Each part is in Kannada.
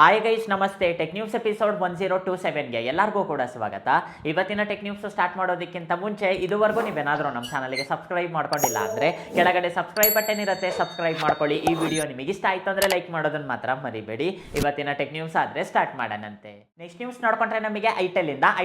ಹಾಯ್ ಗೈಸ್, ನಮಸ್ತೆ. ಟೆಕ್ ನ್ಯೂಸ್ ಎಪಿಸೋಡ್ 1027ಗೆ ಎಲ್ಲರಿಗೂ ಕೂಡ ಸ್ವಾಗತ. ಇವತ್ತಿನ ಟೆಕ್ ನ್ಯೂಸ್ ಸ್ಟಾರ್ಟ್ ಮಾಡೋದಕ್ಕಿಂತ ಮುಂಚೆ ಇದುವರೆಗೂ ನೀವೇನಾದರೂ ನಮ್ಮ ಚಾನಲ್ಗೆ ಸಬ್ಸ್ಕ್ರೈಬ್ ಮಾಡ್ಕೊಂಡಿಲ್ಲ ಅಂದರೆ ಕೆಳಗಡೆ ಸಬ್ಸ್ಕ್ರೈಬ್ ಬಟನ್ ಇರುತ್ತೆ, ಸಬ್ಸ್ಕ್ರೈಬ್ ಮಾಡ್ಕೊಳ್ಳಿ. ಈ ವಿಡಿಯೋ ನಿಮಗೆ ಇಷ್ಟ ಆಯಿತು ಅಂದರೆ ಲೈಕ್ ಮಾಡೋದನ್ನು ಮಾತ್ರ ಮರಿಬೇಡಿ. ಇವತ್ತಿನ ಟೆಕ್ ನ್ಯೂಸ್ ಆದರೆ ಸ್ಟಾರ್ಟ್ ಮಾಡೋಣಂತೆ. ನೆಕ್ಸ್ಟ್ ನ್ಯೂಸ್ ನೋಡ್ಕೊಂಡ್ರೆ ನಮಗೆ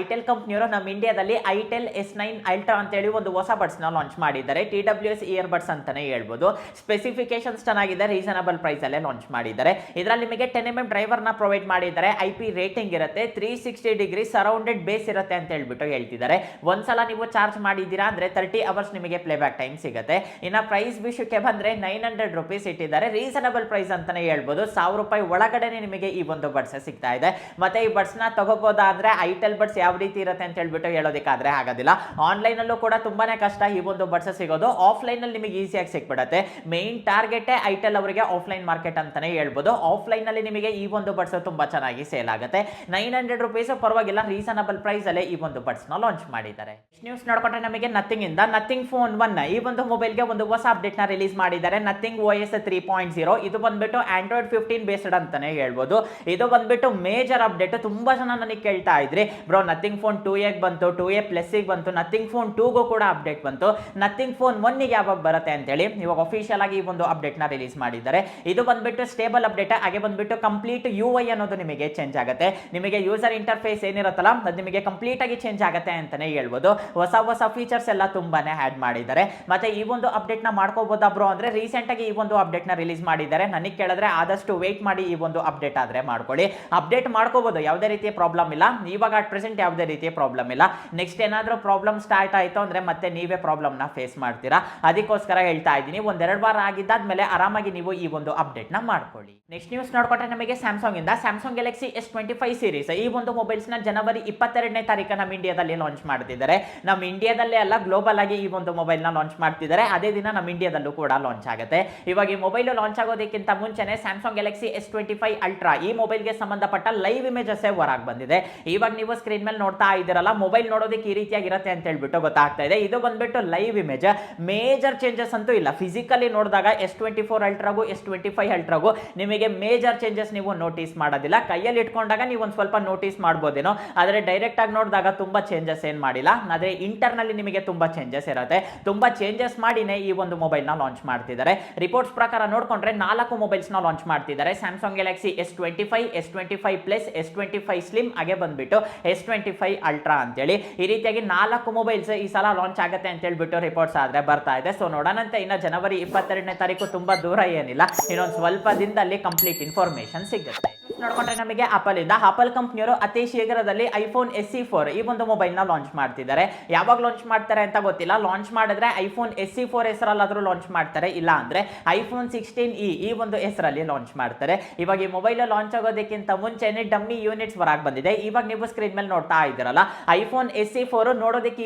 ಐಟೆಲ್ ಕಂಪ್ನಿಯವರು ನಮ್ಮ ಇಂಡಿಯಾದಲ್ಲಿ ಐಟೆಲ್ S9 ಅಲ್ಟ್ರಾ ಅಂತೇಳಿ ಒಂದು ಹೊಸ ಬಡ್ಸ್ನ ಲಾಂಚ್ ಮಾಡಿದ್ದಾರೆ. TWS ಇಯರ್ ಬಡ್ಸ್ ಅಂತಾನೆ ಹೇಳ್ಬೋದು. ಸ್ಪೆಸಿಫಿಕೇಶನ್ಸ್ ಚೆನ್ನಾಗಿದೆ, ರೀಸನಬಲ್ ಪ್ರೈಸ್ ಅಲ್ಲೇ ಲಾಂಚ್ ಮಾಡಿದ್ದಾರೆ. ಇದರಲ್ಲಿ ನಿಮಗೆ 10mm ಡ್ರೈವರ್ ಪ್ರೊವೈಡ್ ಮಾಡಿದ್ದಾರೆ. IP ರೇಟಿಂಗ್ ಇರುತ್ತೆ, 360 ಡಿಗ್ರಿ ಸರೌಂಡೆಡ್ ಬೇಸ್ ಇರುತ್ತೆ ಅಂತ ಹೇಳ್ಬಿಟ್ಟು ಹೇಳ್ತಿದ್ದಾರೆ. ಒಂದ್ಸಲ ನೀವು ಚಾರ್ಜ್ ಮಾಡಿದ್ದೀರಾ ಅಂದ್ರೆ 30 ಅವರ್ಸ್ ನಿಮಗೆ ಪ್ಲೇಬ್ಯಾಕ್ ಟೈಮ್ ಸಿಗುತ್ತೆ. ಇನ್ನ ಪ್ರೈಸ್ ವಿಷಯಕ್ಕೆ ಬಂದ್ರೆ 900 ರೂಪೀಸ್ ಇಟ್ಟಿದ್ದಾರೆ. ರೀಸನಬಲ್ ಪ್ರೈಸ್ ಅಂತಾನೆ ಹೇಳ್ಬೋದು. 1000 ರೂಪಾಯಿ ಒಳಗಡೆ ನಿಮಗೆ ಈ ಒಂದು ಬಡ್ಸ್ ಸಿಗ್ತಾ ಇದೆ. ಮತ್ತೆ ಈ ಬಡ್ಸ್ ನ ತಗೋಬಹುದಾದ್ರೆ ಐಟೆಲ್ ಬಡ್ಸ್ ಯಾವ ರೀತಿ ಇರುತ್ತೆ ಅಂತ ಹೇಳ್ಬಿಟ್ಟು ಹೇಳೋದಕ್ಕಾದ್ರೆ ಆಗೋದಿಲ್ಲ. ಆನ್ಲೈನ್ ಅಲ್ಲೂ ಕೂಡ ತುಂಬಾನೇ ಕಷ್ಟ ಈ ಒಂದು ಬಡ್ಸ್ ಸಿಗೋದು. ಆಫ್ಲೈನ್ ಅಲ್ಲಿ ನಿಮಗೆ ಈಸಿಯಾಗಿ ಸಿಕ್ಬಿಡುತ್ತೆ. ಮೇನ್ ಟಾರ್ಗೆಟ್ ಐಟೆಲ್ ಅವರಿಗೆ ಆಫ್ಲೈನ್ ಮಾರ್ಕೆಟ್ ಅಂತಾನೆ ಹೇಳ್ಬೋದು. ಆಫ್ಲೈನ್ ಅಲ್ಲಿ ನಿಮಗೆ ಈ ಒಂದು ಬಡ್ಸ್ ತುಂಬಾ ಚೆನ್ನಾಗಿ ಸೇಲ್ ಆಗುತ್ತೆ. 900 ರೂಪೀಸ್ ಪರವಾಗಿಲ್ಲ, ರೀಸನಬಲ್ ಪ್ರೈಸ್ ಅಲ್ಲೇ ಈ ಒಂದು ಬಡ್ಸ್ ನ ಲಾಂಚ್ ಮಾಡಿದ್ದಾರೆ. ನ್ಯೂಸ್ ನೋಡ್ಕೊಂಡ್ರೆ ನಮಗೆ ನಥಿಂಗ್ ಫೋನ್ 1 ಈ ಒಂದು ಮೊಬೈಲ್ ಗೆ ಒಂದು ಹೊಸ ಅಪ್ಡೇಟ್ ನ ರಿಲೀಸ್ ಮಾಡಿದ್ದಾರೆ. ನಥಿಂಗ್ OS 3.0 ಇದು ಬಂದ್ಬಿಟ್ಟು ಆಂಡ್ರಾಯ್ಡ್ 15 ಬೇಸ್ಡ್ ಅಂತಾನೆ ಹೇಳ್ಬೋದು. ಇದು ಬಂದ್ಬಿಟ್ಟು ಮೇಜರ್ ಅಪ್ಡೇಟ್. ತುಂಬಾ ಜನ ನನಗೆ ಕೇಳ್ತಾ ಇದ್ರಿ, ಬ್ರೋ ನಥಿಂಗ್ ಫೋನ್ 2A ಬಂತು, 2A ಪ್ಲಸ್ ಬಂತು, ನಥಿಂಗ್ ಫೋನ್ 2 ಕೂಡ ಅಪ್ಡೇಟ್ ಬಂತು, ನಥಿಂಗ್ ಫೋನ್ 1 ಗೆ ಯಾವಾಗ ಬರುತ್ತೆ ಅಂತ ಹೇಳಿ ಇವಾಗ ಅಫಿಷಿಯಲ್ ಆಗಿ ಈ ಒಂದು ಅಪ್ಡೇಟ್ ನ ರಿಲೀಸ್ ಮಾಡಿದ್ದಾರೆ. ಇದು ಬಂದ್ಬಿಟ್ಟು ಸ್ಟೇಬಲ್ ಅಪ್ಡೇಟ್. ಹಾಗೆ ಬಂದ್ಬಿಟ್ಟು ಕಂಪ್ಲೀಟ್ UI ಅನ್ನೋದು ನಿಮಗೆ ಚೇಂಜ್ ಆಗುತ್ತೆ. ನಿಮಗೆ ಯೂಸರ್ ಇಂಟರ್ಫೇಸ್ ಏನಿರುತ್ತಲ್ಲ ಅದು ನಿಮಗೆ ಕಂಪ್ಲೀಟ್ ಆಗಿ ಚೇಂಜ್ ಆಗುತ್ತೆ ಅಂತಾನೆ ಹೇಳ್ಬೋದು. ಹೊಸ ಫೀಚರ್ಸ್ ಎಲ್ಲ ತುಂಬಾನೇ ಆಡ್ ಮಾಡಿದ್ದಾರೆ. ಮತ್ತೆ ಈ ಒಂದು ಅಪ್ಡೇಟ್ ನ ಮಾಡ್ಕೋಬಹುದಾ ಬ್ರೋ ಅಂದ್ರೆ ರೀಸೆಂಟ್ ಆಗಿ ಈ ಒಂದು ಅಪ್ಡೇಟ್ ನ ರಿಲೀಸ್ ಮಾಡಿದ್ದಾರೆ. ನನಗೆ ಕೇಳಿದ್ರೆ ಆದಷ್ಟು ವೇಟ್ ಮಾಡಿ ಈ ಒಂದು ಅಪ್ಡೇಟ್ ಆದ್ರೆ ಮಾಡ್ಕೊಳ್ಳಿ. ಅಪ್ಡೇಟ್ ಮಾಡ್ಕೋಬಹುದು, ಯಾವುದೇ ರೀತಿಯ ಪ್ರಾಬ್ಲಮ್ ಇಲ್ಲ. ಇವಾಗ ಅಟ್ ಪ್ರೆಸೆಂಟ್ ಯಾವುದೇ ರೀತಿಯ ಪ್ರಾಬ್ಲಮ್ ಇಲ್ಲ. ನೆಕ್ಸ್ಟ್ ಏನಾದ್ರೂ ಪ್ರಾಬ್ಲಮ್ ಸ್ಟಾರ್ಟ್ ಆಯ್ತು ಅಂದ್ರೆ ಮತ್ತೆ ನೀವೇ ಪ್ರಾಬ್ಲಮ್ ನ ಫೇಸ್ ಮಾಡ್ತೀರಾ. ಅದಕ್ಕೋಸ್ಕರ ಹೇಳ್ತಾ ಇದ್ದೀನಿ, ಒಂದೆರಡು ವಾರ ಆಗಿದ್ದಾದ್ಮೇಲೆ ಆರಾಮಾಗಿ ನೀವು ಈ ಒಂದು ಅಪ್ಡೇಟ್ ನ ಮಾಡ್ಕೊಳ್ಳಿ. ನೆಕ್ಸ್ಟ್ ನ್ಯೂಸ್ ನೋಡ್ಕೊಂಡ್ರೆ ನಮಗೆ ಸ್ಯಾಮ್ಸಂಗ್ ಗ್ಯಾಲಕ್ಸಿ S25 ಸೀರೀಸ್ ಈ ಒಂದು ಮೊಬೈಲ್ಸ್ ನ ಜನವರಿ 22ನೇ ತಾರೀಕು ನಮ್ಮ ಇಂಡಿಯಾದಲ್ಲಿ ಲಾಂಚ್ ಮಾಡ್ತಿದ್ದಾರೆ. ನಮ್ಮ ಇಂಡಿಯಾದಲ್ಲೇ ಅಲ್ಲ, ಗ್ಲೋಬಲ್ ಆಗಿ ಈ ಒಂದು ಮೊಬೈಲ್ ನ ಲಾಂಚ್ ಮಾಡ್ತಿದ್ದಾರೆ. ಅದೇ ದಿನ ನಮ್ಮ ಇಂಡಿಯಾದಲ್ಲೂ ಕೂಡ ಲಾಂಚ್ ಆಗುತ್ತೆ. ಇವಾಗ ಈ ಮೊಬೈಲ್ ಲಾಂಚ್ ಆಗೋದಕ್ಕಿಂತ ಮುಂಚೆನೆ ಸ್ಯಾಮ್ಸಂಗ್ ಗ್ಯಾಲಕ್ಸಿ S25 ಅಲ್ಟ್ರಾ ಈ ಮೊಬೈಲ್ ಗೆ ಸಂಬಂಧಪಟ್ಟ ಲೈವ್ ಇಮೇಜಸ್ ಹೊರಗೆ ಬಂದಿದೆ. ಇವಾಗ ನೀವು ಸ್ಕ್ರೀನ್ ಮೇಲೆ ನೋಡ್ತಾ ಇದ್ದೀರಲ್ಲ, ಮೊಬೈಲ್ ನೋಡೋದಕ್ಕೆ ಈ ರೀತಿಯಾಗಿರುತ್ತೆ ಅಂತ ಹೇಳ್ಬಿಟ್ಟು ಗೊತ್ತಾಗ್ತಾ ಇದೆ. ಇದು ಬಂದ್ಬಿಟ್ಟು ಲೈವ್ ಇಮೇಜ್, ಮೇಜರ್ ಚೇಂಜಸ್ ಅಂತೂ ಇಲ್ಲ. ಫಿಸಿಕಲಿ ನೋಡಿದಾಗ S24 ಅಲ್ಟ್ರಾಗೂ S25 ಅಲ್ಟ್ರಾಗೂ ನಿಮಗೆ ಮೇಜರ್ ಚೇಂಜಸ್ ನೀವು ನೋಟಿಸ್ ಮಾಡೋದಿಲ್ಲ. ಕೈಯಲ್ಲಿ ಇಟ್ಕೊಂಡಾಗ ನೀವು ಒಂದು ಸ್ವಲ್ಪ ನೋಟಿಸ್ ಮಾಡಬಹುದೇನೋ, ಆದರೆ ಡೈರೆಕ್ಟ್ ಆಗಿ ನೋಡಿದಾಗ ತುಂಬಾ ಚೇಂಜಸ್ ಏನ್ ಮಾಡಿಲ್ಲ. ಆದರೆ ಇಂಟರ್ನಲ್ಲಿ ನಿಮಗೆ ತುಂಬಾ ಚೇಂಜಸ್ ಇರುತ್ತೆ. ತುಂಬಾ ಚೇಂಜಸ್ ಮಾಡಿನೇ ಈ ಒಂದು ಮೊಬೈಲ್ ನ ಲಾಂಚ್ ಮಾಡ್ತಿದ್ದಾರೆ. ರಿಪೋರ್ಟ್ಸ್ ಪ್ರಕಾರ ನೋಡ್ಕೊಂಡ್ರೆ 4 ಮೊಬೈಲ್ಸ್ ನ ಲಾಂಚ್ ಮಾಡ್ತಿದ್ದಾರೆ. Samsung Galaxy S25, S25 plus, S25 slim, ಹಾಗೆ ಬಂದ್ಬಿಟ್ಟು S25 ಅಲ್ಟ್ರಾ ಅಂತೇಳಿ ಈ ರೀತಿಯಾಗಿ 4 ಮೊಬೈಲ್ಸ್ ಈ ಸಲ ಲಾಂಚ್ ಆಗುತ್ತೆ ಅಂತ ಹೇಳ್ಬಿಟ್ಟು ರಿಪೋರ್ಟ್ಸ್ ಆದ್ರೆ ಬರ್ತಾ ಇದೆ. ಸೊ ನೋಡೋಣಂತೆ. ಇನ್ನು ಜನವರಿ 22ನೇ ತಾರೀಕು ತುಂಬಾ ದೂರ ಏನಿಲ್ಲ, ಇನ್ನೊಂದು ಸ್ವಲ್ಪ ದಿನದಲ್ಲಿ ಕಂಪ್ಲೀಟ್ ಇನ್ಫಾರ್ಮೇಶನ್ ಸಿಗುತ್ತೆ. ನೋಡ್ಕೊಂಡ್ರೆ ನಮಗೆ ಆಪಲ್ ಕಂಪ್ನಿಯವರು ಅತಿ ಶೀಘ್ರದಲ್ಲಿ ಐಫೋನ್ SE4 ಈ ಒಂದು ಮೊಬೈಲ್ ನ ಲಾಂಚ್ ಮಾಡ್ತಿದ್ದಾರೆ. ಯಾವಾಗ ಲಾಂಚ್ ಮಾಡ್ತಾರೆ ಅಂತ ಗೊತ್ತಿಲ್ಲ. ಲಾಂಚ್ ಮಾಡಿದ್ರೆ ಐಫೋನ್ SE4 ಹೆಸರಲ್ಲಾದ್ರೂ ಲಾಂಚ್ ಮಾಡ್ತಾರೆ, ಇಲ್ಲ ಅಂದ್ರೆ ಐಫೋನ್ 16e ಈ ಒಂದು ಹೆಸರಲ್ಲಿ ಲಾಂಚ್ ಮಾಡ್ತಾರೆ. ಇವಾಗ ಈ ಮೊಬೈಲ್ ಲಾಂಚ್ ಆಗೋದಕ್ಕಿಂತ ಮುಂಚೆನೆ ಡಮ್ಮಿ ಯೂನಿಟ್ಸ್ ಹೊರಗೆ ಬಂದಿದೆ. ಇವಾಗ ನೀವು ಸ್ಕ್ರೀನ್ ಮೇಲೆ ನೋಡ್ತಾ ಇದ್ದೀರಲ್ಲ, ಐಫೋನ್ SE4 ನೋಡೋದಕ್ಕೆ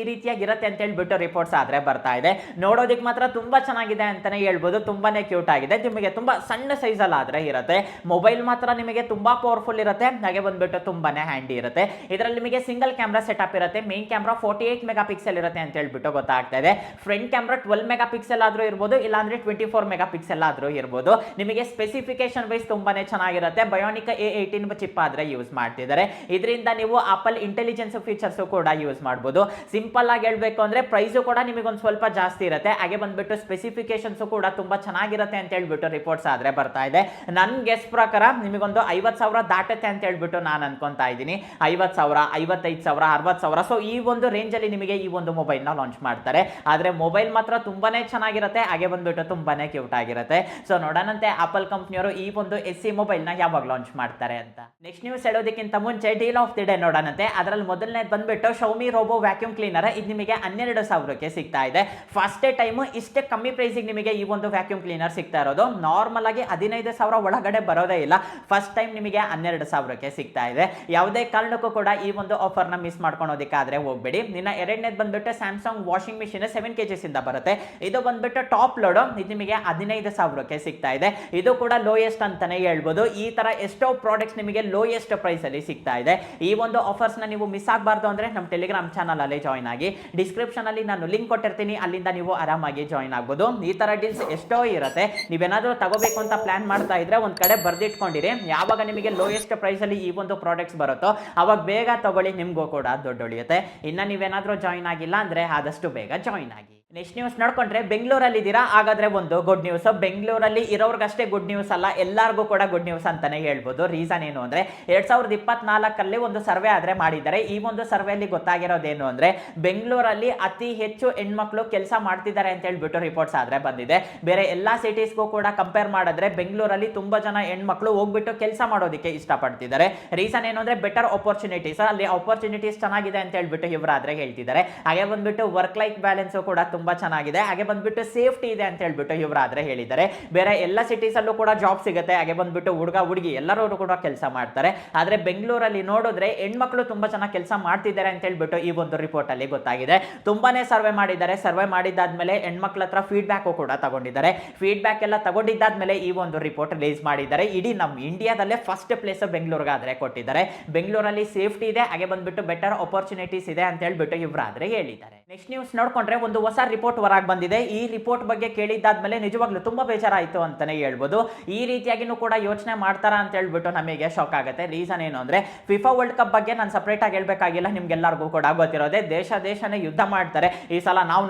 ಈ ರೀತಿಯಾಗಿರುತ್ತೆ ಅಂತ ಹೇಳ್ಬಿಟ್ಟು ರಿಪೋರ್ಟ್ಸ್ ಆದ್ರೆ ಬರ್ತಾ ಇದೆ. ನೋಡೋದಕ್ಕೆ ಮಾತ್ರ ತುಂಬಾ ಚೆನ್ನಾಗಿದೆ ಅಂತಾನೆ ಹೇಳ್ಬೋದು. ತುಂಬಾನೇ ಕ್ಯೂಟ್ ಆಗಿದೆ. ನಿಮಗೆ ತುಂಬಾ ಸಣ್ಣ ಸೈಜ್ ಅಲ್ಲಿ ಆದ್ರೆ ಇರುತ್ತೆ. ಮೊಬೈಲ್ ಮಾತ್ರ ನಿಮಗೆ ತುಂಬಾ ಪವರ್ಫುಲ್ ಇರುತ್ತೆ. ಹಾಗೆ ಬಂದ್ಬಿಟ್ಟು ತುಂಬಾನೇ ಹ್ಯಾಂಡಿ ಇರುತ್ತೆ. ಇದರಲ್ಲಿ ನಿಮಗೆ ಸಿಂಗಲ್ ಕ್ಯಾಮ್ರಾ ಸೆಟಪ್ ಇರುತ್ತೆ. ಮೇನ್ ಕ್ಯಾಮ್ರಾ 48 ಮೆಗಾ ಪಿಕ್ಸೆಲ್ ಇರುತ್ತೆ ಅಂತ ಹೇಳ್ಬಿಟ್ಟು ಗೊತ್ತಾಗ್ತಾ ಇದೆ. ಫ್ರಂಟ್ ಕ್ಯಾಮ್ರಾ 12 ಮೆಗಾ ಪಿಕ್ಸೆಲ್ ಆದ್ರೂ ಇರ್ಬೋದು, ಇಲ್ಲಾಂದ್ರೆ 24 ಮೆಗಾ ಪಿಕ್ಸೆಲ್ ಆದ್ರೂ ಇರ್ಬೋದು. ನಿಮಗೆ ಸ್ಪೆಸಿಫಿಕೇಶನ್ ವೈಸ್ ತುಂಬಾನೇ ಚೆನ್ನಾಗಿರುತ್ತೆ. ಬಯೋನಿಕ್ A18 ಚಿಪ್ ಆದ್ರೆ ಯೂಸ್ ಮಾಡ್ತಿದ್ದಾರೆ. ಇದರಿಂದ ನೀವು ಆಪಲ್ ಇಂಟೆಲಿಜೆನ್ಸ್ ಫೀಚರ್ಸ್ ಕೂಡ ಯೂಸ್ ಮಾಡಬಹುದು. ಸಿಂಪಲ್ ಆಗಿ ಹೇಳ್ಬೇಕು ಅಂದ್ರೆ ಪ್ರೈಸ್ ಕೂಡ ನಿಮಗೆ ಒಂದು ಸ್ವಲ್ಪ ಜಾಸ್ತಿ ಇರುತ್ತೆ. ಹಾಗೆ ಬಂದ್ಬಿಟ್ಟು ಸ್ಪೆಸಿಫಿಕೇಶನ್ಸ್ ಕೂಡ ತುಂಬಾ ಚೆನ್ನಾಗಿರುತ್ತೆ ಅಂತ ಹೇಳ್ಬಿಟ್ಟು ರಿಪೋರ್ಟ್ಸ್ ಆದ್ರೆ ಬರ್ತಾ ಇದೆ. ನನ್ ಗೆಸ್ ಪ್ರಕಾರ ನಿಮಗೊಂದು 50,000 ದಾಟುತ್ತೆ ಅಂತ ಹೇಳ್ಬಿಟ್ಟು ನಾನು ಅನ್ಕೊಂತಾ ಇದ್ದೀನಿ. 50,000, 55,000, 60,000. ಸೊ ಈ ಒಂದು ರೇಂಜ್ ಅಲ್ಲಿ ನಿಮಗೆ ಈ ಒಂದು ಮೊಬೈಲ್ ನ ಲಾಂಚ್ ಮಾಡ್ತಾರೆ. ಆದ್ರೆ ಮೊಬೈಲ್ ಮಾತ್ರ ತುಂಬಾನೇ ಚೆನ್ನಾಗಿರುತ್ತೆ. ಹಾಗೆ ಬಂದ್ಬಿಟ್ಟು ತುಂಬಾನೇ ಕ್ಯೂಟ್ ಆಗಿರುತ್ತೆ. ಸೊ ನೋಡೋಣಂತೆ ಆಪಲ್ ಕಂಪ್ನಿಯವರು ಈ ಒಂದು SE ಮೊಬೈಲ್ ನ ಯಾವಾಗ ಲಾಂಚ್ ಮಾಡ್ತಾರೆ ಅಂತ. ನೆಕ್ಸ್ಟ್ ನ್ಯೂಸ್ ಹೇಳೋದಕ್ಕಿಂತ ಮುಂಚೆ ಡೀಲ್ ಆಫ್ ದಿ ಡೇ ನೋಡೋಣಂತೆ. ಅದರಲ್ಲಿ ಮೊದಲನೇದು ಬಂದ್ಬಿಟ್ಟು ಶೌಮಿ ರೋಬೋ ವ್ಯಾಕ್ಯೂಮ್ ಕ್ಲೀನರ್. ಇದು ನಿಮಗೆ 12,000ಕ್ಕೆ ಸಿಗ್ತಾ ಇದೆ. ಫಸ್ಟ್ ಟೈಮ್ ಇಷ್ಟೇ ಕಮ್ಮಿ ಪ್ರೈಸಿಗೆ ನಿಮಗೆ ಈ ಒಂದು ವ್ಯಾಕ್ಯೂಮ್ ಕ್ಲೀನರ್ ಸಿಗ್ತಾ ಇರೋದು. ನಾರ್ಮಲ್ ಆಗಿ 15,000 ಒಳಗಡೆ ಬರೋದೇ ಇಲ್ಲ. ಫಸ್ಟ್ ಟೈಮ್ ನಿಮಗೆ 12,000ಕ್ಕೆ ಸಿಗ್ತಾ ಇದೆ. ಯಾವುದೇ ಕಾರಣಕ್ಕೂ ಕೂಡ ಈ ಒಂದು ಆಫರ್ ನ ಮಿಸ್ ಮಾಡ್ಕೊಳೋದಕ್ಕಾದ್ರೆ ಹೋಗ್ಬೇಡಿ. ನಿನ್ನ ಎರಡನೇದು ಬಂದ್ಬಿಟ್ಟು ಸ್ಯಾಮ್ಸಂಗ್ ವಾಷಿಂಗ್ ಮಿಷಿನ್ 7 kg ಇಂದ ಬರುತ್ತೆ. ಇದು ಬಂದ್ಬಿಟ್ಟು ಟಾಪ್ ಲೋಡ್. ಇದು ನಿಮಗೆ 15,000ಕ್ಕೆ ಸಿಗ್ತಾ ಇದೆ. ಇದು ಕೂಡ ಲೋಯೆಸ್ಟ್ ಅಂತಾನೆ ಹೇಳ್ಬೋದು. ಈ ತರ ಎಷ್ಟೋ ಪ್ರಾಡಕ್ಟ್ಸ್ ನಿಮಗೆ ಲೋಯೆಸ್ಟ್ ಪ್ರೈಸ್ ಅಲ್ಲಿ ಸಿಗ್ತಾ ಇದೆ. ಈ ಒಂದು ಆಫರ್ಸ್ ನ ನೀವು ಮಿಸ್ ಆಗಬಾರ್ದು ಅಂದ್ರೆ ನಮ್ಮ ಟೆಲಿಗ್ರಾಮ್ ಚಾನಲ್ ಅಲ್ಲಿ ಜಾಯ್ನ್ ಆಗಿ. ಡಿಸ್ಕ್ರಿಪ್ಷನ್ ಅಲ್ಲಿ ನಾನು ಲಿಂಕ್ ಕೊಟ್ಟಿರ್ತೀನಿ, ಅಲ್ಲಿಂದ ನೀವು ಆರಾಮಾಗಿ ಜಾಯ್ನ್ ಆಗ್ಬೋದು. ಈ ತರ ಡೀಲ್ಸ್ ಎಷ್ಟೋ ಇರುತ್ತೆ. ನೀವೇನಾದ್ರೂ ತಗೋಬೇಕು ಅಂತ ಪ್ಲಾನ್ ಮಾಡ್ತಾ ಇದ್ರೆ ಒಂದ್ ಕಡೆ ಬರ್ದಿಟ್ಕೊಂಡಿರಿ. ಯಾವಾಗ ನಿಮಗೆ ಲೋಯೆಸ್ಟ್ ಪ್ರೈಸ್ ಅಲ್ಲಿ ಈ ಒಂದು ಪ್ರಾಡಕ್ಟ್ಸ್ ಬರುತ್ತೋ ಅವಾಗ ಬೇಗ ತಗೊಳ್ಳಿ, ನಿಮ್ಗೂ ಕೂಡ ದೊಡ್ಡೊಳಿಯುತ್ತೆ. ಇನ್ನ ನೀವೇನಾದ್ರೂ ಜಾಯಿನ್ ಆಗಿಲ್ಲ ಅಂದ್ರೆ ಆದಷ್ಟು ಬೇಗ ಜಾಯಿನ್ ಆಗಿ. ನೆಕ್ಸ್ಟ್ ನ್ಯೂಸ್ ನೋಡ್ಕೊಂಡ್ರೆ, ಬೆಂಗಳೂರಲ್ಲಿ ಇದ್ದೀರಾ, ಹಾಗಾದ್ರೆ ಒಂದು ಗುಡ್ ನ್ಯೂಸ್. ಬೆಂಗಳೂರಲ್ಲಿ ಇರೋರ್ಗಷ್ಟೇ ಗುಡ್ ನ್ಯೂಸ್ ಅಲ್ಲ, ಎಲ್ಲರಿಗೂ ಕೂಡ ಗುಡ್ ನ್ಯೂಸ್ ಅಂತಾನೆ ಹೇಳ್ಬೋದು. ರೀಸನ್ ಏನು ಅಂದ್ರೆ 2024 ಒಂದು ಸರ್ವೆ ಆದ್ರೆ ಮಾಡಿದ್ದಾರೆ. ಈ ಒಂದು ಸರ್ವೆಯಲ್ಲಿ ಗೊತ್ತಾಗಿರೋದೇನು ಅಂದ್ರೆ ಬೆಂಗಳೂರಲ್ಲಿ ಅತಿ ಹೆಚ್ಚು ಹೆಣ್ಮಕ್ಳು ಕೆಲಸ ಮಾಡ್ತಿದ್ದಾರೆ ಅಂತ ಹೇಳ್ಬಿಟ್ಟು ರಿಪೋರ್ಟ್ಸ್ ಆದ್ರೆ ಬಂದಿದೆ. ಬೇರೆ ಎಲ್ಲಾ ಸಿಟೀಸ್ಗೂ ಕೂಡ ಕಂಪೇರ್ ಮಾಡಿದ್ರೆ ಬೆಂಗಳೂರಲ್ಲಿ ತುಂಬಾ ಜನ ಹೆಣ್ಮಕ್ಳು ಹೋಗ್ಬಿಟ್ಟು ಕೆಲಸ ಮಾಡೋದಕ್ಕೆ ಇಷ್ಟಪಡ್ತಿದ್ದಾರೆ. ರೀಸನ್ ಏನು ಅಂದ್ರೆ ಬೆಟರ್ ಆಪರ್ಚುನಿಟೀಸ್, ಅಲ್ಲಿ ಆಪರ್ಚುನಿಟೀಸ್ ಚೆನ್ನಾಗಿದೆ ಅಂತ ಹೇಳ್ಬಿಟ್ಟು ಇವರಾದ್ರೆ ಹೇಳ್ತಿದ್ದಾರೆ. ಹಾಗೆ ಬಂದ್ಬಿಟ್ಟು ವರ್ಕ್ ಲೈಫ್ ಬ್ಯಾಲೆನ್ಸ್ ಕೂಡ ತುಂಬಾ ಚೆನ್ನಾಗಿದೆ. ಹಾಗೆ ಬಂದ್ಬಿಟ್ಟು ಸೇಫ್ಟಿ ಇದೆ ಅಂತ ಹೇಳ್ಬಿಟ್ಟು ಇವರಾದ್ರೆ ಹೇಳಿದ್ದಾರೆ. ಬೇರೆ ಎಲ್ಲ ಸಿಟೀಸ್ ಅಲ್ಲೂ ಕೂಡ ಜಾಬ್ ಸಿಗುತ್ತೆ. ಹಾಗೆ ಬಂದ್ಬಿಟ್ಟು ಹುಡುಗ ಹುಡುಗಿ ಎಲ್ಲರೂ ಕೂಡ ಕೆಲಸ ಮಾಡ್ತಾರೆ. ಆದ್ರೆ ಬೆಂಗಳೂರಲ್ಲಿ ನೋಡಿದ್ರೆ ಹೆಣ್ಮಕ್ಳು ತುಂಬಾ ಚೆನ್ನಾಗಿ ಕೆಲಸ ಮಾಡ್ತಿದ್ದಾರೆ ಅಂತ ಹೇಳ್ಬಿಟ್ಟು ಈ ಒಂದು ರಿಪೋರ್ಟ್ ಅಲ್ಲಿ ಗೊತ್ತಾಗಿದೆ. ತುಂಬಾನೇ ಸರ್ವೆ ಮಾಡಿದ್ದಾರೆ. ಸರ್ವೆ ಮಾಡಿದಾದ್ಮೇಲೆ ಹೆಣ್ಮಕ್ಳ ಹತ್ರ ಫೀಡ್ಬ್ಯಾಕ್ ಕೂಡ ತಗೊಂಡಿದ್ದಾರೆ. ಫೀಡ್ಬ್ಯಾಕ್ ಎಲ್ಲ ತಗೊಂಡಿದ್ದಾದ್ಮೇಲೆ ಈ ಒಂದು ರಿಪೋರ್ಟ್ ರಿಲೀಸ್ ಮಾಡಿದ್ದಾರೆ. ಇಡೀ ನಮ್ಮ ಇಂಡಿಯಾದಲ್ಲೇ ಫಸ್ಟ್ ಪ್ಲೇಸ್ ಬೆಂಗಳೂರಿಗಾದ್ರೆ ಕೊಟ್ಟಿದ್ದಾರೆ. ಬೆಂಗಳೂರಲ್ಲಿ ಸೇಫ್ಟಿ ಇದೆ, ಹಾಗೆ ಬಂದ್ಬಿಟ್ಟು ಬೆಟರ್ ಆಪರ್ಚುನಿಟೀಸ್ ಇದೆ ಅಂತ ಹೇಳ್ಬಿಟ್ಟು ಇವರಾದ್ರೆ ಹೇಳಿದ್ದಾರೆ. ನೆಕ್ಸ್ಟ್ ನ್ಯೂಸ್ ನೋಡ್ಕೊಂಡ್ರೆ, ಒಂದು ಹೊಸ ರಿಪೋರ್ಟ್ ಹೊರಗೆ ಬಂದಿದೆ. ಈ ರಿಪೋರ್ಟ್ ಬಗ್ಗೆ ಕೇಳಿದ್ದಾದ್ಮೇಲೆ ನಿಜವಾಗ್ಲೂ ತುಂಬಾ ಬೇಜಾರಾಯಿತು ಅಂತಾನೆ ಹೇಳ್ಬೋದು. ಈ ರೀತಿಯಾಗಿನೂ ಕೂಡ ಯೋಚನೆ ಮಾಡ್ತಾರಾ ಅಂತ ಹೇಳ್ಬಿಟ್ಟು ನಮಗೆ ಶಾಕ್ ಆಗುತ್ತೆ. ರೀಸನ್ ಏನು ಅಂದ್ರೆ ಫಿಫಾ ವರ್ಲ್ಡ್ ಕಪ್ ಬಗ್ಗೆ ನಾನು ಸಪರೇಟ್ ಆಗಿ ಹೇಳ್ಬೇಕಾಗಿಲ್ಲ, ನಿಮ್ಗೆಲ್ಲರಿಗೂ ಕೂಡ ಗೊತ್ತಿರೋದೆ. ದೇಶನೇ ಯುದ್ಧ ಮಾಡ್ತಾರೆ, ಈ ಸಲ ನಾವು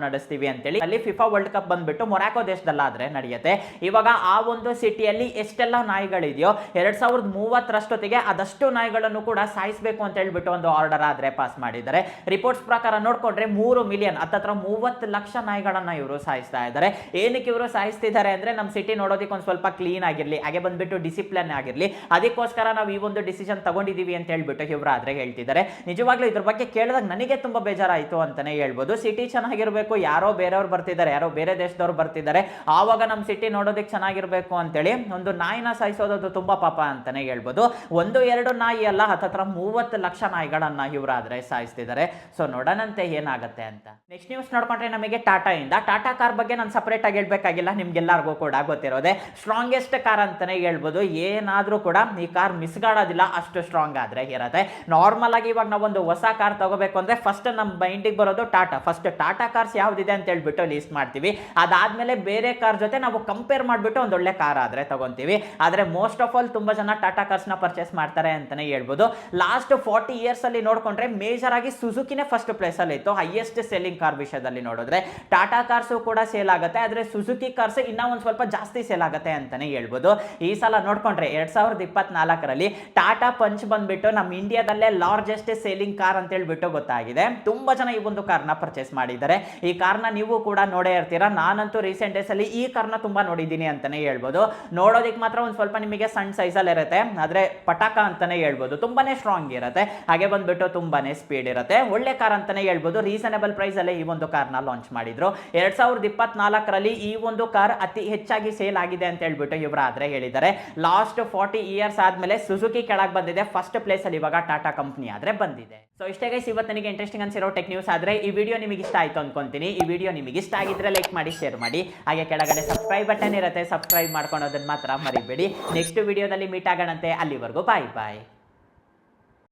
ನಡೆಸ್ತೀವಿ ಅಂತೇಳಿ. ಅಲ್ಲಿ ಫಿಫಾ ವರ್ಲ್ಡ್ ಕಪ್ ಬಂದ್ಬಿಟ್ಟು ಮೊರಾಕೋ ದೇಶದಲ್ಲಾದ್ರೆ ನಡೆಯುತ್ತೆ. ಇವಾಗ ಆ ಒಂದು ಸಿಟಿಯಲ್ಲಿ ಎಷ್ಟೆಲ್ಲ ನಾಯಿಗಳಿದೆಯೋ 2030 ಅದಷ್ಟು ನಾಯಿಗಳನ್ನು ಕೂಡ ಸಾಯಿಸಬೇಕು ಅಂತ ಹೇಳ್ಬಿಟ್ಟು ಒಂದು ಆರ್ಡರ್ ಆದ್ರೆ ಪಾಸ್ ಮಾಡಿದ್ದಾರೆ. ರಿಪೋರ್ಟ್ಸ್ ಪ್ರಕಾರ ನೋಡ್ಕೊಂಡ್ರೆ 3 ಮಿಲಿಯನ್ ಹತ್ತತ್ರ 30 ಲಕ್ಷ ನಾಯಿಗಳನ್ನ ಇವರು ಸಾಯಿಸ್ತಾ ಇದ್ದಾರೆ. ಏನಕ್ಕೆ ಇವರು ಸಾಯಿಸ್ತಿದ್ದಾರೆ ಅಂದ್ರೆ ನಮ್ಮ ಸಿಟಿ ನೋಡೋದಕ್ಕೆ ಒಂದು ಸ್ವಲ್ಪ ಕ್ಲೀನ್ ಆಗಿರ್ಲಿ, ಹಾಗೆ ಬಂದ್ಬಿಟ್ಟು ಡಿಸಿಪ್ಲಿನ್ ಆಗಿರ್ಲಿ, ಅದಕ್ಕೋಸ್ಕರ ನಾವು ಈ ಒಂದು ಡಿಸಿಷನ್ ತಗೊಂಡಿದೀವಿ ಅಂತ ಹೇಳ್ಬಿಟ್ಟು ಇವರಾದ್ರೆ ಹೇಳ್ತಿದ್ದಾರೆ. ನಿಜವಾಗ್ಲೂ ಇದ್ರ ಬಗ್ಗೆ ಕೇಳಿದಾಗ ನನಗೆ ತುಂಬಾ ಬೇಜಾರಾಯಿತು ಅಂತಾನೆ ಹೇಳ್ಬೋದು. ಸಿಟಿ ಚೆನ್ನಾಗಿರ್ಬೇಕು, ಯಾರೋ ಬೇರೆಯವ್ರು ಬರ್ತಿದ್ದಾರೆ, ಯಾರೋ ಬೇರೆ ದೇಶದವ್ರು ಬರ್ತಿದ್ದಾರೆ, ಆವಾಗ ನಮ್ಮ ಸಿಟಿ ನೋಡೋದಕ್ಕೆ ಚೆನ್ನಾಗಿರ್ಬೇಕು ಅಂತೇಳಿ ಒಂದು ನಾಯಿನ ಸಾಯಿಸೋದು ತುಂಬಾ ಪಾಪ ಅಂತಾನೆ ಹೇಳ್ಬೋದು. 1-2 ನಾಯಿ ಅಲ್ಲ, ಹತ್ತತ್ರ 30 ಲಕ್ಷ ನಾಯಿಗಳನ್ನ ಇವರಾದ್ರೆ ಸಾಯಿಸ್ತಿದ್ದಾರೆ. ಸೊ ನೋಡೋಣಂತೆ ಏನಾಗುತ್ತೆ ಅಂತ. ನೆಕ್ಸ್ಟ್ ನ್ಯೂಸ್ ನೋಡ್ಕೊಂಡ್ರೆ, ನಮಗೆ ಟಾಟಾ ಕಾರ್ ಬಗ್ಗೆ ನಾನು ಸಪರೇಟ್ ಆಗಿ ಹೇಳ್ಬೇಕಾಗಿಲ್ಲ, ನಿಮ್ಗೆಲ್ಲರಿಗೂ ಕೂಡ ಗೊತ್ತಿರೋದೆ. ಸ್ಟ್ರಾಂಗೆಸ್ಟ್ ಕಾರ್ ಅಂತಾನೆ ಹೇಳ್ಬೋದು. ಏನಾದ್ರೂ ಕೂಡ ಈ ಕಾರ್ ಮಿಸ್ಗಾಡೋದಿಲ್ಲ, ಅಷ್ಟು ಸ್ಟ್ರಾಂಗ್ ಆದ್ರೆ ಇರುತ್ತೆ. ನಾರ್ಮಲ್ ಆಗಿ ಇವಾಗ ನಾವು ಒಂದು ಹೊಸ ಕಾರ್ ತಗೋಬೇಕು ಅಂದ್ರೆ ಫಸ್ಟ್ ನಮ್ಮ ಮೈಂಡಿಗೆ ಬರೋದು ಫಸ್ಟ್ ಟಾಟಾ ಕಾರ್ಸ್ ಯಾವ್ದಿದೆ ಅಂತ ಹೇಳ್ಬಿಟ್ಟು ಲಿಸ್ಟ್ ಮಾಡ್ತೀವಿ. ಅದಾದ್ಮೇಲೆ ಬೇರೆ ಕಾರ್ ಜೊತೆ ನಾವು ಕಂಪೇರ್ ಮಾಡ್ಬಿಟ್ಟು ಒಂದು ಒಳ್ಳೆ ಕಾರ್ ಆದ್ರೆ ತಗೊಂತೀವಿ. ಆದ್ರೆ ಮೋಸ್ಟ್ ಆಫ್ ಆಲ್ ತುಂಬಾ ಜನ ಟಾಟಾ ಕಾರ್ಸ್ ನ ಪರ್ಚೇಸ್ ಮಾಡ್ತಾರೆ ಅಂತಾನೆ ಹೇಳ್ಬೋದು. ಲಾಸ್ಟ್ 40 ಇಯರ್ಸ್ ಅಲ್ಲಿ ನೋಡ್ಕೊಂಡ್ರೆ ಮೇಜರ್ ಆಗಿ ಸುಜುಕಿನೇ ಫಸ್ಟ್ ಪ್ಲೇಸ್ ಅಲ್ಲಿ ಇತ್ತು. ಹೈಯೆಸ್ಟ್ ಸೆಲ್ಲಿಂಗ್ ಕಾರ್ ವಿಷಯದಲ್ಲಿ ನೋಡಿದ್ರೆ ಟಾಟಾ ಕಾರ್ಸ್ ಕೂಡ ಸೇಲ್ ಆಗುತ್ತೆ, ಆದ್ರೆ ಸುಜುಕಿ ಕಾರ್ಸ್ ಇನ್ನ ಒಂದ್ ಸ್ವಲ್ಪ ಜಾಸ್ತಿ ಸೇಲ್ ಆಗುತ್ತೆ ಅಂತಾನೆ ಹೇಳ್ಬೋದು. ಈ ಸಲ ನೋಡ್ಕೊಂಡ್ರೆ 2024 ಟಾಟಾ ಪಂಚ್ ಬಂದ್ಬಿಟ್ಟು ನಮ್ಮ ಇಂಡಿಯಾದಲ್ಲೇ ಲಾರ್ಜೆಸ್ಟ್ ಸೇಲಿಂಗ್ ಕಾರ್ ಅಂತ ಹೇಳ್ಬಿಟ್ಟು ಗೊತ್ತಾಗಿದೆ. ತುಂಬಾ ಜನ ಈ ಒಂದು ಕಾರ್ನ ಪರ್ಚೇಸ್ ಮಾಡಿದ್ದಾರೆ. ಈ ಕಾರ್ನ ನೀವು ಕೂಡ ನೋಡೇ ಇರ್ತೀರಾ. ನಾನಂತೂ ರೀಸೆಂಟ್ ಡೇಸ್ ಅಲ್ಲಿ ಈ ಕಾರ್ನ ತುಂಬಾ ನೋಡಿದ್ದೀನಿ ಅಂತಾನೆ ಹೇಳ್ಬೋದು. ನೋಡೋದಿಕ್ ಮಾತ್ರ ಒಂದ್ ಸ್ವಲ್ಪ ನಿಮಗೆ ಸಣ್ಣ ಸೈಜ್ ಅಲ್ಲಿ ಇರುತ್ತೆ, ಆದ್ರೆ ಪಟಾಕ ಅಂತಾನೆ ಹೇಳ್ಬೋದು. ತುಂಬಾನೇ ಸ್ಟ್ರಾಂಗ್ ಇರುತ್ತೆ, ಹಾಗೆ ಬಂದ್ಬಿಟ್ಟು ತುಂಬಾನೇ ಸ್ಪೀಡ್ ಇರುತ್ತೆ. ಒಳ್ಳೆ ಕಾರ್ ಅಂತಾನೆ ಹೇಳ್ಬೋದು. ರೀಸನಬಲ್ ಪ್ರೈಸ್ ಅಲ್ಲಿ ಈ ಒಂದು ಕಾರ್ನ ಲಾಂಚ್ ಮಾಡಿದ್ರು. 2024 ಈ ಒಂದು ಕಾರ್ ಅತಿ ಹೆಚ್ಚಾಗಿ ಸೇಲ್ ಆಗಿದೆ ಅಂತ ಹೇಳ್ಬಿಟ್ಟು ಇವರಾದ್ರೆ ಹೇಳಿದ್ದಾರೆ. ಲಾಸ್ಟ್ 40 ಇಯರ್ಸ್ ಆದ್ಮೇಲೆ ಸುಜುಕಿ ಕೆಳಗೆ ಬಂದಿದೆ, ಫಸ್ಟ್ ಪ್ಲೇಸ್ ಅಲ್ಲಿ ಇವಾಗ ಟಾಟಾ ಕಂಪನಿ ಆದ್ರೆ ಬಂದಿದೆ. ಸೊ ಇಷ್ಟೇ ಗೈಸ್, ಇವತ್ತು ನನಗೆ ಇಂಟ್ರೆಸ್ಟಿಂಗ್ ಅನ್ಸಿರೋ ಟೆಕ್ ನ್ಯೂಸ್. ಆದ್ರೆ ಈ ವಿಡಿಯೋ ನಿಮಗೆ ಇಷ್ಟ ಆಯ್ತು ಅನ್ಕೊಂತೀನಿ. ಈ ವಿಡಿಯೋ ನಿಮಗೆ ಇಷ್ಟ ಆಗಿದ್ರೆ ಲೈಕ್ ಮಾಡಿ, ಶೇರ್ ಮಾಡಿ, ಹಾಗೆ ಕೆಳಗಡೆ ಸಬ್ಸ್ಕ್ರೈಬ್ ಬಟನ್ ಇರುತ್ತೆ, ಸಬ್ಸ್ಕ್ರೈಬ್ ಮಾಡ್ಕೊಳೋದನ್ನ ಮಾತ್ರ ಮರಿಬೇಡಿ. ನೆಕ್ಸ್ಟ್ ವಿಡಿಯೋದಲ್ಲಿ ಮೀಟ್ ಆಗೋಣಂತೆ, ಅಲ್ಲಿವರೆಗೂ ಬಾಯ್ ಬಾಯ್.